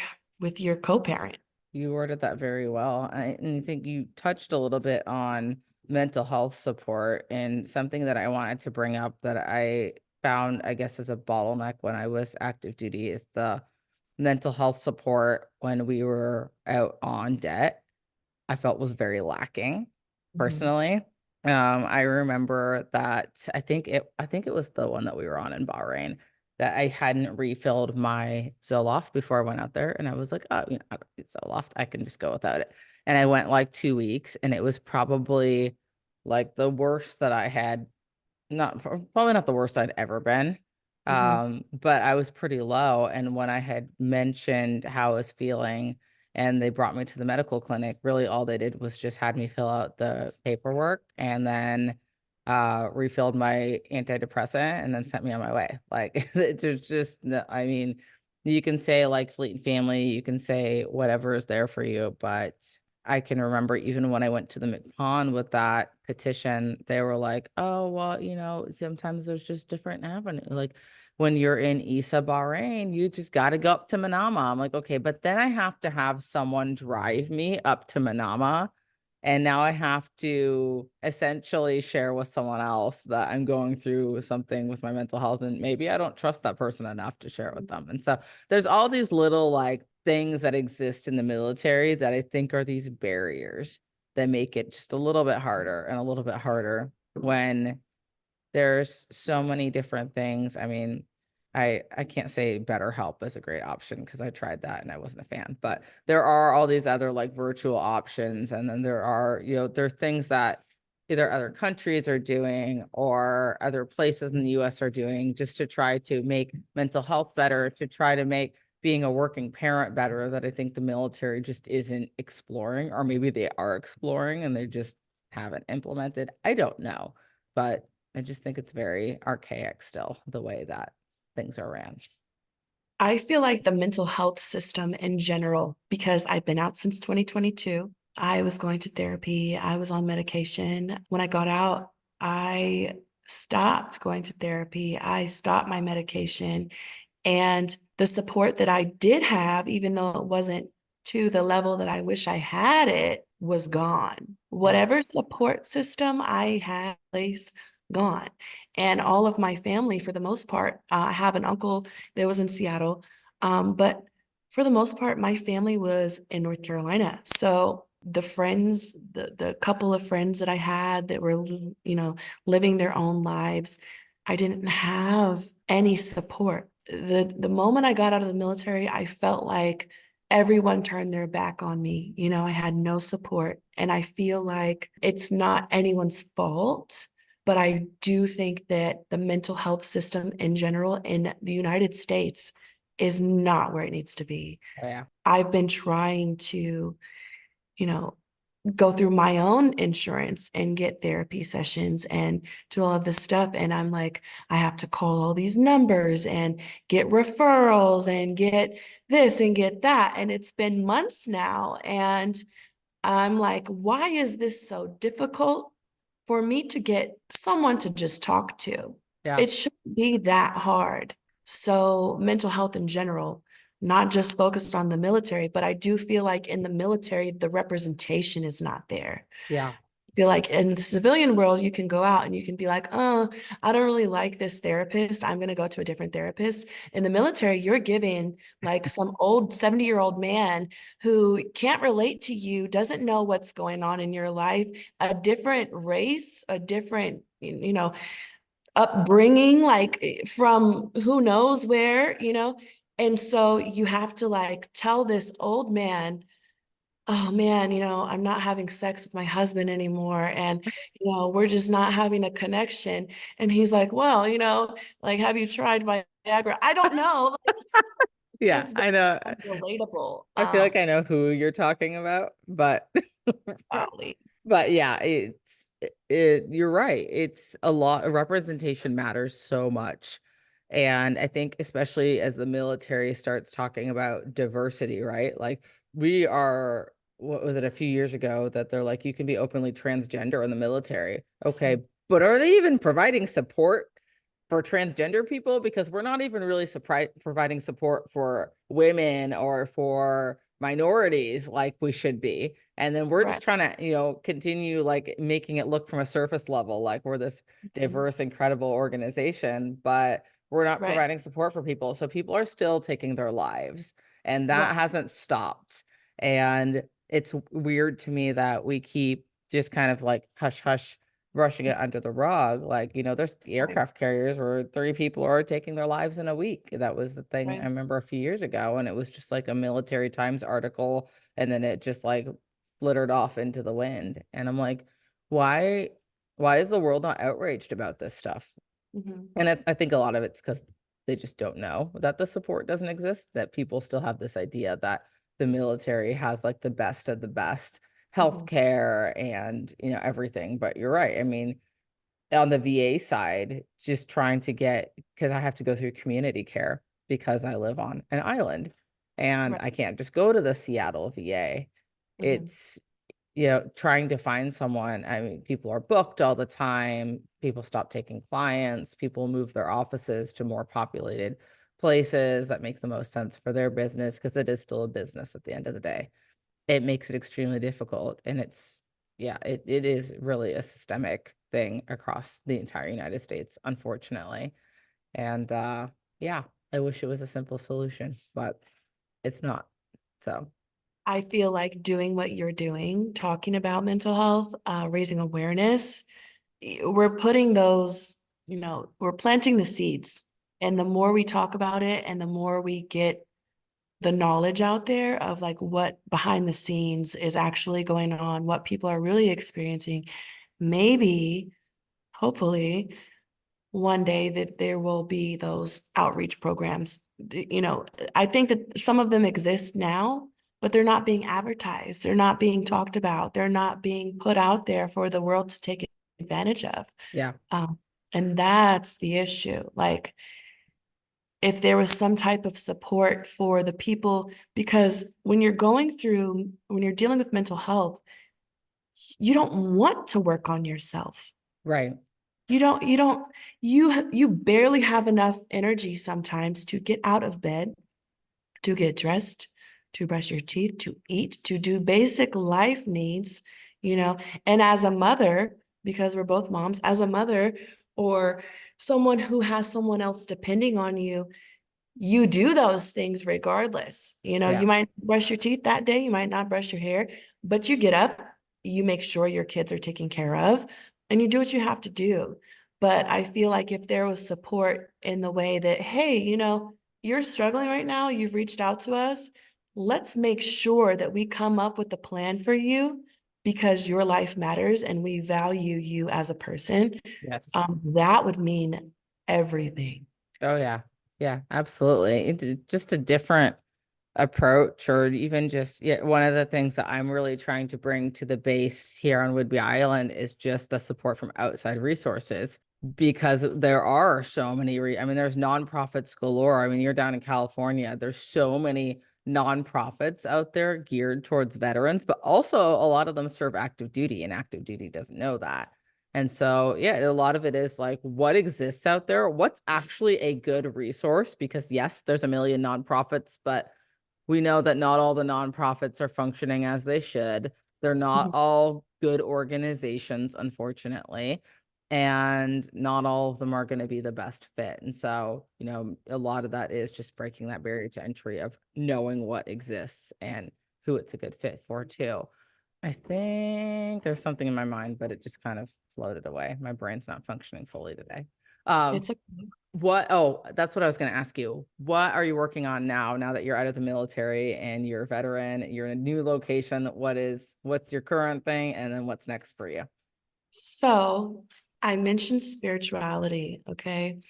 co-parent. You worded that very well. And I think you touched a little bit on mental health support, and something that I wanted to bring up that I found, I guess, as a bottleneck when I was active duty is the mental health support when we were out on debt. I felt was very lacking Mhm. personally. I remember that I think it was the one that we were on in Bahrain that I hadn't refilled my Zoloft before I went out there. And I was like, oh, you know, I don't need Zoloft. I can just go without it. And I went like 2 weeks, and it was probably like the worst that I had, not probably not the worst I'd ever been. Mhm. But I was pretty low. And when I had mentioned how I was feeling and they brought me to the medical clinic, really all they did was just had me fill out the paperwork and then refilled my antidepressant and then sent me on my way. Like there's just I mean, you can say like Fleet and Family, you can say whatever is there for you, but I can remember even when I went to the McPon with that petition, they were like, oh, well, you know, sometimes there's just different avenues. Like when you're in Isa, Bahrain, you just got to go up to Manama. I'm like, okay, but then I have to have someone drive me up to Manama. And now I have to essentially share with someone else that I'm going through something with my mental health. And maybe I don't trust that person enough to share it with them. And so there's all these little like things that exist in the military that I think are these barriers that make it just a little bit harder and a little bit harder when there's so many different things. I mean, I can't say BetterHelp is a great option because I tried that and I wasn't a fan, but there are all these other like virtual options. And then there are, you know, there's things that either other countries are doing or other places in the US are doing just to try to make mental health better, to try to make being a working parent better, that I think the military just isn't exploring, or maybe they are exploring and they just haven't implemented. I don't know, but I just think it's very archaic still, the way that things are ran. I feel like the mental health system in general, because I've been out since 2022, I was going to therapy, I was on medication. When I got out, I stopped going to therapy, I stopped my medication, and the support that I did have, even though it wasn't to the level that I wish I had it, was gone. Yeah. Whatever support system I had in place, gone. And all of my family, for the most part, I have an uncle that was in Seattle, but for the most part, my family was in North Carolina. So the friends, the couple of friends that I had that were, living their own lives, I didn't have any support. The moment I got out of the military, I felt like everyone turned their back on me. I had no support. And I feel like it's not anyone's fault, but I do think that the mental health system in general in the United States is not where it needs to be. Oh, yeah. I've been trying to, you know, go through my own insurance and get therapy sessions and do all of this stuff. And I'm like, I have to call all these numbers and get referrals and get this and get that. And it's been months now. And I'm like, why is this so difficult for me to get someone to just talk to? Yeah. It shouldn't be that hard. So, mental health in general, not just focused on the military, but I do feel like in the military, the representation is not there. Yeah. I feel like in the civilian world, you can go out and you can be like, oh, I don't really like this therapist. I'm going to go to a different therapist. In the military, you're giving like some old 70-year-old man who can't relate to you, doesn't know what's going on in your life, a different race, a different, upbringing, like from who knows where. And so you have to like tell this old man, oh man, I'm not having sex with my husband anymore. And, we're just not having a connection. And he's like, well, like, have you tried Viagra? I don't know. Like, it's Yeah. just I know. relatable. I feel like I know who you're talking about, but Golly. but yeah, you're right. It's a lot. Representation matters so much. And I think especially as the military starts talking about diversity, right? Like we are, what was it, a few years ago that they're like, you can be openly transgender in the military. Okay, but are they even providing support for transgender people? Because we're not even really providing support for women or for minorities like we should be. And then we're Right. just trying to, continue like making it look from a surface level, like we're this Mhm. diverse, incredible organization, but we're not Right. providing support for people. So people are still taking their lives, and that Right. hasn't stopped. And it's weird to me that we keep just kind of like hush hush brushing it under the rug. Like, there's Right. aircraft carriers where 3 people are taking their lives in a week. That was the thing I Right. remember a few years ago, and it was just like a Military Times article, and then it just like flittered off into the wind. And I'm like, why why is the world not outraged about this stuff? Mhm. And I think a lot of it's because they just don't know that the support doesn't exist, that people still have this idea that the military has like the best of the best Mhm. healthcare and, everything. But you're right. I mean, on the VA side, just trying to get, because I have to go through community care because I live on an island and Right. I can't just go to the Seattle VA. Mhm. It's, trying to find someone. I mean, people are booked all the time. People stop taking clients. People move their offices to more populated places that make the most sense for their business because it is still a business at the end of the day. It makes it extremely difficult, and it's yeah, it is really a systemic thing across the entire United States, unfortunately. And yeah, I wish it was a simple solution, but it's not. So I feel like doing what you're doing, talking about mental health, raising awareness, we're putting those, we're planting the seeds. And the more we talk about it and the more we get the knowledge out there of like what behind the scenes is actually going on, what people are really experiencing, maybe, hopefully, one day that there will be those outreach programs. I think that some of them exist now, but they're not being advertised. They're not being talked about. They're not being put out there for the world to take advantage of. yeah, Um, and that's the issue. Like, if there was some type of support for the people, because when you're dealing with mental health, you don't want to work on yourself. right. You barely have enough energy sometimes to get out of bed, to get dressed, to brush your teeth, to eat, to do basic life needs, you know. And as a mother, because we're both moms, as a mother or someone who has someone else depending on you, you do those things regardless. Yeah. You might brush your teeth that day, you might not brush your hair, but you get up, you make sure your kids are taken care of, and you do what you have to do. But I feel like if there was support in the way that, hey, you're struggling right now, you've reached out to us, let's make sure that we come up with a plan for you because your life matters and we value you as a person. Yes. That would mean everything. Oh yeah. Yeah, absolutely. It's just a different approach, or even just, yeah, one of the things that I'm really trying to bring to the base here on Whidbey Island is just the support from outside resources, because there are so many I mean, there's nonprofits galore. I mean, you're down in California, there's so many nonprofits out there geared towards veterans, but also a lot of them serve active duty, and active duty doesn't know that. And so, yeah, a lot of it is like what exists out there, what's actually a good resource, because yes, there's a million nonprofits, but we know that not all the nonprofits are functioning as they should. They're not all good organizations, unfortunately. And not all of them are going to be the best fit. And so, a lot of that is just breaking that barrier to entry of knowing what exists and who it's a good fit for, too. I think there's something in my mind, but it just kind of floated away. My brain's not functioning fully today. Um, It's a that's what I was going to ask you. What are you working on now that you're out of the military and you're a veteran, you're in a new location? What's your current thing? And then what's next for you? So I mentioned spirituality, okay?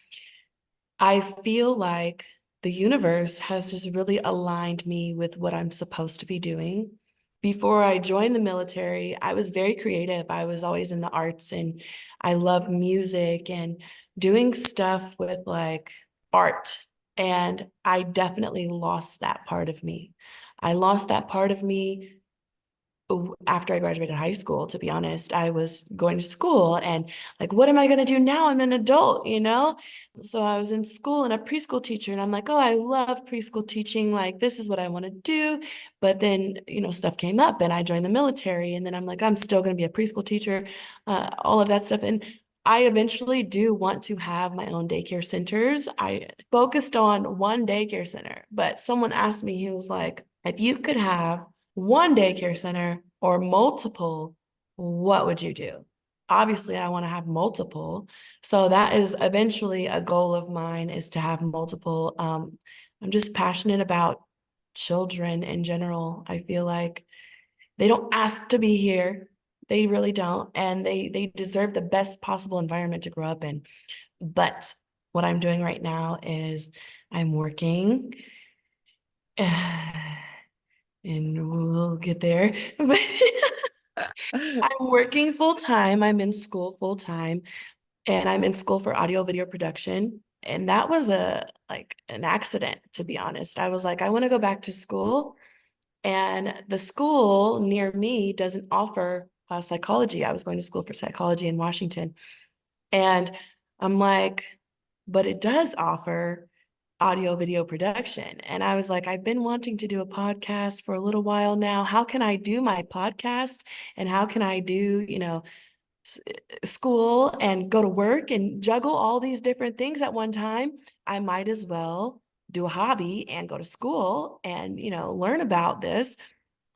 I feel like the universe has just really aligned me with what I'm supposed to be doing. Before I joined the military, I was very creative. I was always in the arts and I love music and doing stuff with like art. And I definitely lost that part of me. I lost that part of me after I graduated high school, to be honest. I was going to school and like, what am I going to do now? I'm an adult, you know? So I was in school and a preschool teacher, and I'm like, oh, I love preschool teaching. Like, this is what I want to do. But then, stuff came up and I joined the military. And then I'm like, I'm still going to be a preschool teacher, all of that stuff. And I eventually do want to have my own daycare centers. I focused on one daycare center, but someone asked me, he was like, if you could have one daycare center or multiple, what would you do? Obviously, I want to have multiple. So that is eventually a goal of mine, is to have multiple. I'm just passionate about children in general. I feel like they don't ask to be here. They really don't. And they deserve the best possible environment to grow up in. But what I'm doing right now is I'm working. And we'll get there. But I'm working full time. I'm in school full time, and I'm in school for audio video production. And that was an accident, to be honest. I was like, I want to go back to school, and the school near me doesn't offer psychology. I was going to school for psychology in Washington, and I'm like, but it does offer audio video production. And I was like, I've been wanting to do a podcast for a little while now. How can I do my podcast? And how can I do, school and go to work and juggle all these different things at one time? I might as well do a hobby and go to school and, learn about this.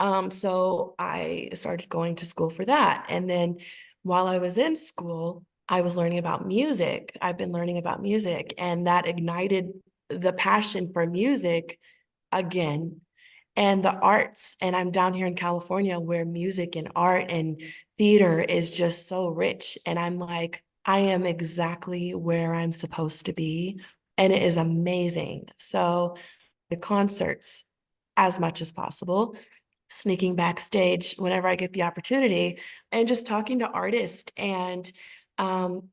So I started going to school for that. And then while I was in school, I was learning about music. I've been learning about music, and that ignited the passion for music again, and the arts. And I'm down here in California, where music and art and theater is just so rich. And I'm like, I am exactly where I'm supposed to be. And it is amazing. So the concerts as much as possible, sneaking backstage whenever I get the opportunity, and just talking to artists. And um,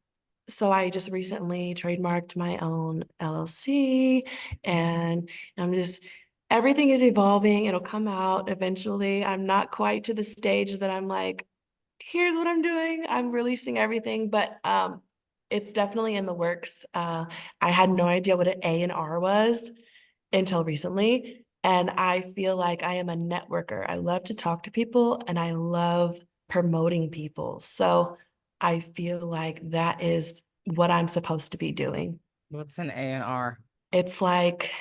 so I just recently trademarked my own LLC, and everything is evolving. It'll come out eventually. I'm not quite to the stage that I'm like, here's what I'm doing. I'm releasing everything, but it's definitely in the works. I had no idea what an A&R was until recently. And I feel like I am a networker. I love to talk to people and I love promoting people. So I feel like that is what I'm supposed to be doing. What's an A&R? It's like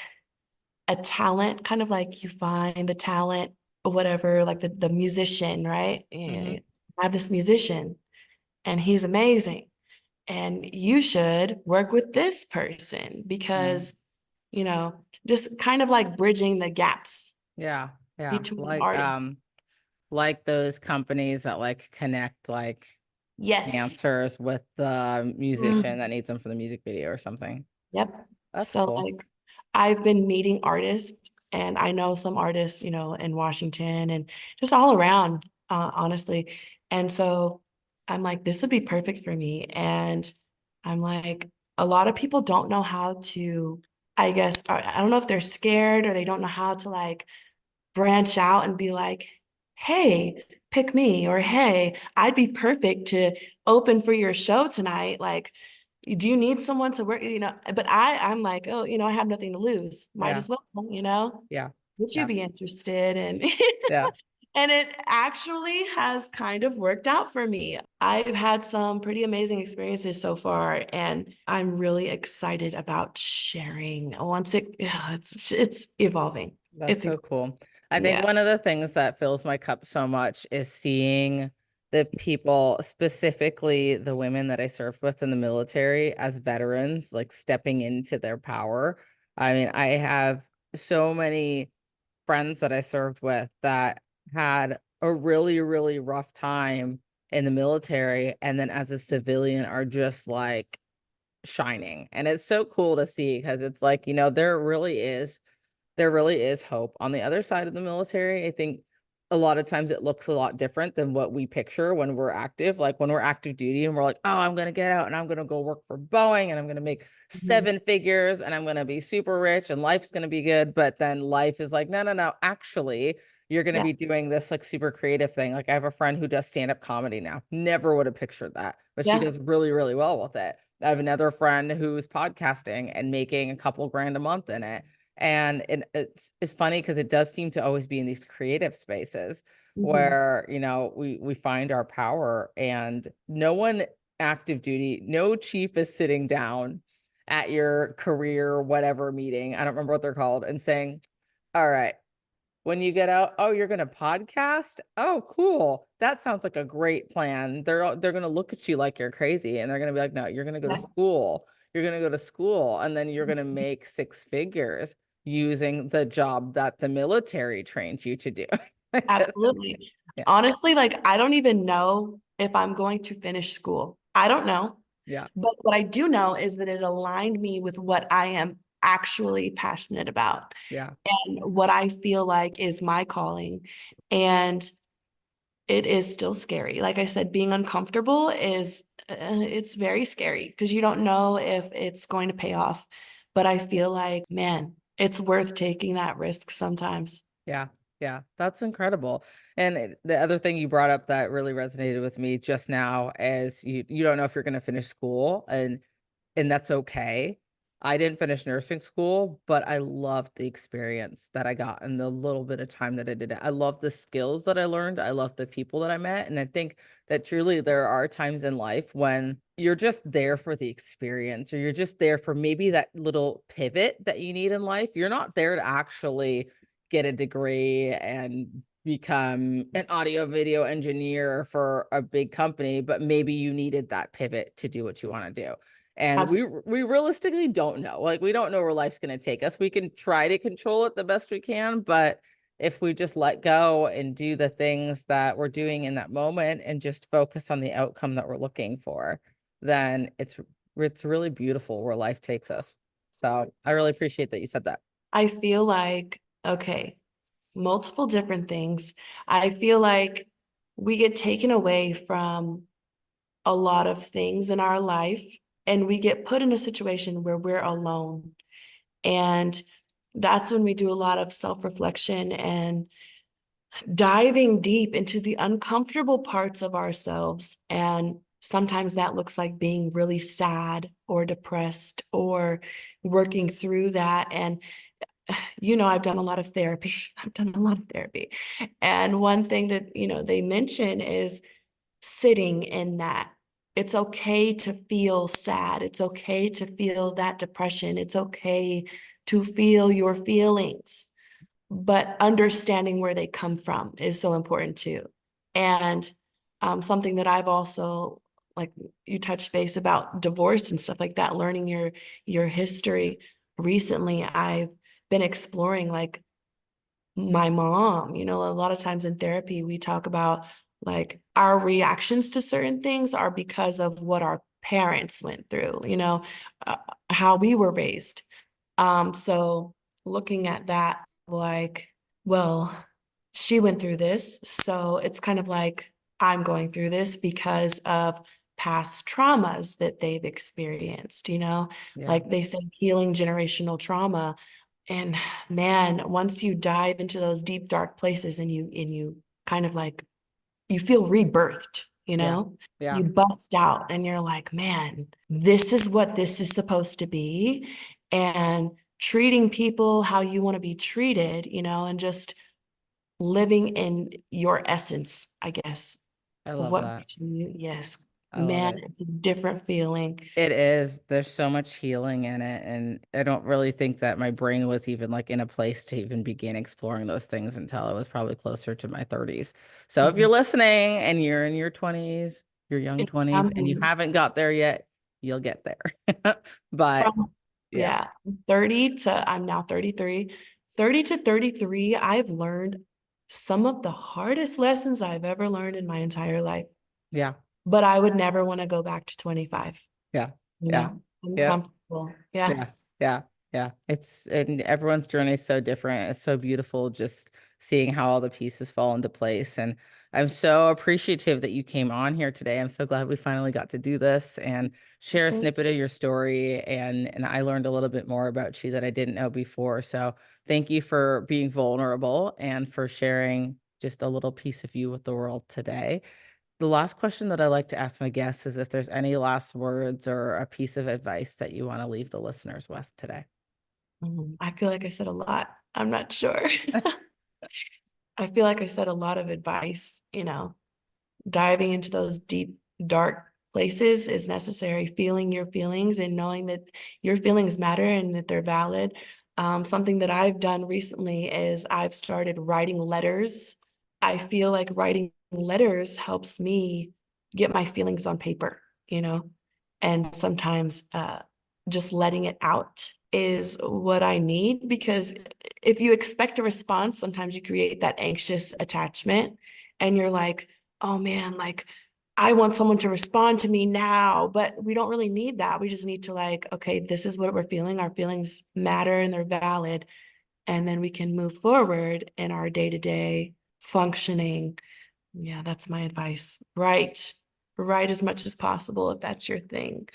a talent, kind of like you find the talent or whatever, like the musician, right? Mm-hmm. I have this musician and he's amazing. And you should work with this person Mm. because, just kind of like bridging the gaps Yeah, yeah. between artists. Like those companies that like connect like Yes. dancers with the musician Mm, that needs them for the music video or something. yep. That's So cool. like I've been meeting artists, and I know some artists, in Washington and just all around, honestly. And so I'm like, this would be perfect for me. And I'm like, a lot of people don't know how to, I guess, I don't know if they're scared or they don't know how to like branch out and be like, hey, pick me, or hey, I'd be perfect to open for your show tonight. Like, do you need someone to work? But I'm like, oh, I have nothing to lose. Might Yeah, as well, yeah, would you yeah, be interested? And yeah. and it actually has kind of worked out for me. I've had some pretty amazing experiences so far, and I'm really excited about sharing once it's evolving. That's It's so cool. I think yeah. one of the things that fills my cup so much is seeing the people, specifically the women that I served with in the military as veterans, like stepping into their power. I mean, I have so many friends that I served with that had a really, really rough time in the military, and then as a civilian are just like shining. And it's so cool to see because it's like, there really is hope on the other side of the military. I think a lot of times it looks a lot different than what we picture when we're active. Like when we're active duty and we're like, oh, I'm going to get out and I'm going to go work for Boeing and I'm going to make Mhm. 7 figures and I'm going to be super rich and life's going to be good. But then life is like, no, no, no. Actually, you're going to Yeah. be doing this like super creative thing. Like I have a friend who does stand-up comedy now. Never would have pictured that, but she Yeah. does really, really well with it. I have another friend who's podcasting and making a couple grand a month in it. And it's funny because it does seem to always be in these creative spaces Mhm. where, you know, we find our power, and no one active duty, no chief is sitting down at your career whatever meeting, I don't remember what they're called, and saying, all right, when you get out, oh, you're going to podcast? Oh, cool. That sounds like a great plan. They're going to look at you like you're crazy, and they're going to be like, no, you're going to go to Yeah. school. You're going to go to school, and then you're going to make six figures using the job that the military trained you to do. Just, Absolutely. yeah, Honestly, like I don't even know if I'm going to finish school. I don't know. yeah, But what I do know is that it aligned me with what I am actually passionate about yeah, and what I feel like is my calling. And it is still scary. Like I said, being uncomfortable is it's very scary because you don't know if it's going to pay off. But I feel like, man, it's worth taking that risk sometimes. yeah, yeah. That's incredible. And the other thing you brought up that really resonated with me just now is you don't know if you're going to finish school, and that's okay. I didn't finish nursing school, but I loved the experience that I got in the little bit of time that I did it. I love the skills that I learned. I love the people that I met. And I think that truly there are times in life when you're just there for the experience, or you're just there for maybe that little pivot that you need in life. You're not there to actually get a degree and become an audio video engineer for a big company, but maybe you needed that pivot to do what you want to do. And Absolutely. we realistically don't know. Like we don't know where life's going to take us. We can try to control it the best we can, but if we just let go and do the things that we're doing in that moment and just focus on the outcome that we're looking for, then it's really beautiful where life takes us. So I really appreciate that you said that. I feel like, okay, multiple different things. I feel like we get taken away from a lot of things in our life and we get put in a situation where we're alone. And that's when we do a lot of self-reflection and diving deep into the uncomfortable parts of ourselves. And sometimes that looks like being really sad or depressed or working through that. And I've done a lot of therapy. I've done a lot of therapy. And one thing that, they mention is sitting in that. It's okay to feel sad. It's okay to feel that depression. It's okay to feel your feelings, but understanding where they come from is so important too. And something that I've also, like you touched base about divorce and stuff like that, learning your history. Recently, I've been exploring like my mom. A lot of times in therapy, we talk about like our reactions to certain things are because of what our parents went through, uh, how we were raised. So looking at that, like, well, she went through this, so it's kind of like I'm going through this because of past traumas that they've experienced, Yeah. like they say healing generational trauma. And man, once you dive into those deep, dark places and you kind of like you feel rebirthed, Yeah. Yeah. you bust out and you're like, man, this is what this is supposed to be. And treating people how you want to be treated, and just living in your essence, I guess, I of love what that. makes you, yes, I love man, it. it's a different feeling. It is. There's so much healing in it. And I don't really think that my brain was even like in a place to even begin exploring those things until I was probably closer to my 30s. So if you're Mhm. listening and you're in your 20s, your young It's 20s, and you coming haven't got there yet, you'll get there. But from, yeah, yeah, 30 to, I'm now 33, 30 to 33, I've learned some of the hardest lessons I've ever learned in my entire life. yeah, But I would never want to go back to 25. yeah, You yeah, know, I'm yeah. comfortable. Yeah. Yeah, yeah, yeah. And everyone's journey is so different. It's so beautiful just seeing how all the pieces fall into place. And I'm so appreciative that you came on here today. I'm so glad we finally got to do this and share a snippet of your story. And I learned a little bit more about you that I didn't know before. So thank you for being vulnerable and for sharing just a little piece of you with the world today. The last question that I like to ask my guests is if there's any last words or a piece of advice that you want to leave the listeners with today. I feel like I said a lot. I'm not sure. I feel like I said a lot of advice, diving into those deep, dark places is necessary. Feeling your feelings and knowing that your feelings matter and that they're valid. Something that I've done recently is I've started writing letters. I feel like writing letters helps me get my feelings on paper, and sometimes just letting it out is what I need, because if you expect a response, sometimes you create that anxious attachment and you're like, oh man, like I want someone to respond to me now, but we don't really need that. We just need to okay, this is what we're feeling. Our feelings matter and they're valid. And then we can move forward in our day-to-day functioning. Yeah, that's my advice. Write as much as possible if that's your thing.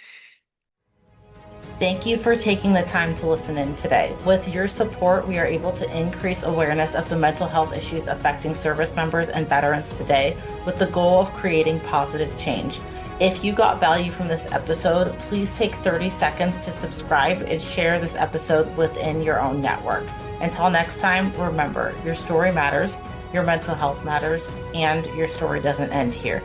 Thank you for taking the time to listen in today. With your support, we are able to increase awareness of the mental health issues affecting service members and veterans today, with the goal of creating positive change. If you got value from this episode, please take 30 seconds to subscribe and share this episode within your own network. Until next time, remember, your story matters, your mental health matters, and your story doesn't end here.